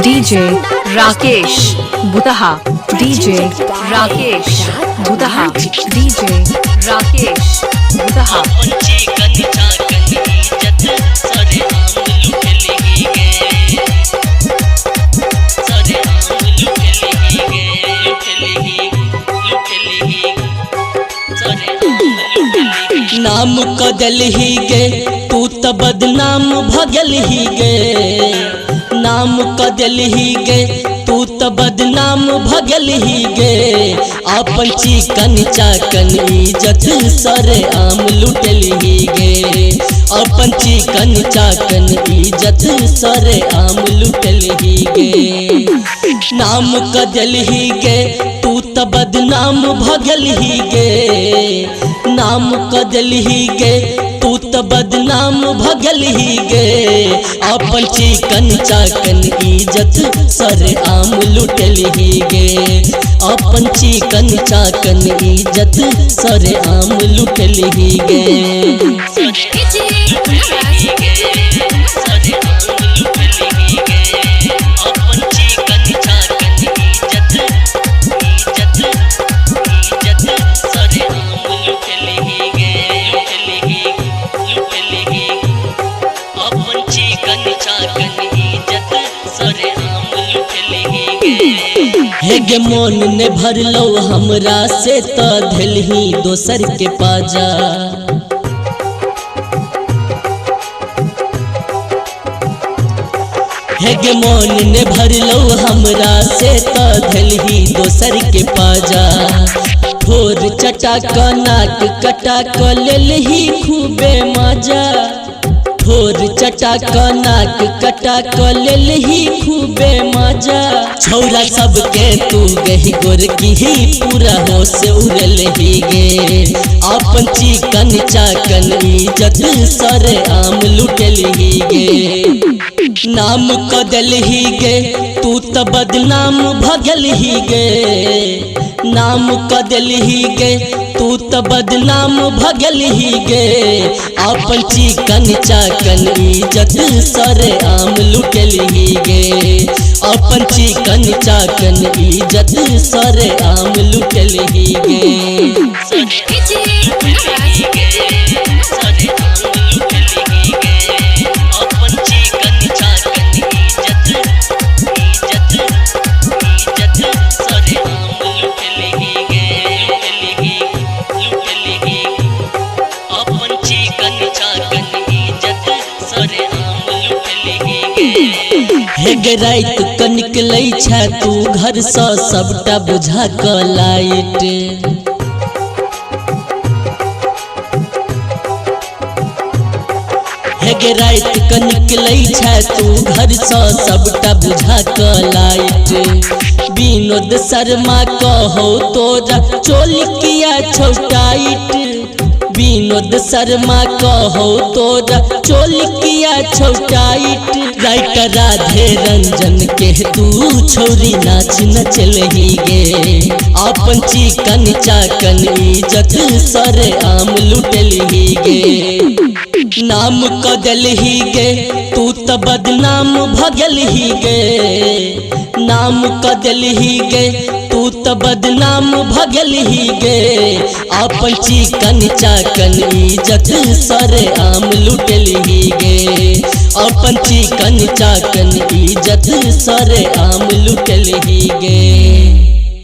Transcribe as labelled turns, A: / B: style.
A: DJ Rakesh Butaha, DJ Rakesh Butaha, DJ Rakesh Butaha.
B: नाम कदल ही गे तू त बदनाम भगल ही गे, नाम कदल ही गे तू त बदनाम भगल ही गे। अपन चिकन चाकन इज्जत सरे आम लुटल ही गे, अपन चिकन चाकन इज्जत सरे आम लुटल ही गे। नाम कदल ही गे तू त बदनाम भगल ही गे, नाम कदल ही गे तू त बदनाम भगल ही गे। अपन चिकन चाकन इज्जत सरे आम लुटल ही गे, अपन चिकन चाकन इज्जत सरे आम लुटल ही गे। हेगे मोन ने भरलो हमरा से त धलही दोसर के पाजा। हेगे मोन ने भरलो हमरा से त धलही दोसर के पाजा। ठोर चटा क नाक कटा क लेलही खूबे मजा, ठोर चटा क नाक कटा क लेलही खूबे मजा। छौरा सबके तू गही गोर की ही पूरा हो से उड़ल ही गे। अपन चिकन चाकन इज्जत सरे आम लुटल ही गे। नाम कदल ही गे तू त बदनाम भगल ही गे, नाम कदल ही गे तू त बदनाम भगल ही गे। अपन चिकन चाकन इज्जत सरे आम लुटल ही गे, अपन चिकन चाकन इज्जत सरे आम लुटल ही गे। हेगे रात क निकलै छै तू घर सँ सबटा बुझा क लाइट। हेगे रात क निकलै छै तू घर सँ सबटा बुझा क लाइट। विनोद शर्मा कहो तोरा चोली किया छौ टाइट, विनोद शर्मा कहो तोरा चोली किया छौ टाइट। राइटर राधे रंजन के तू छोरी नाच नचल ही गे। अपन चिकन चाकन इज्जत सरे आम लुटल ही गे। नाम कदल ही गे तू त बदनाम भगल ही गे, नाम कदल ही गे तू त बदनाम भगल ही गे। अपन चिकन चाकन इज्जत सरे आम लुटल ही गे, अपन चिकन चाकन इज्जत सरे आम लुटल ही गे।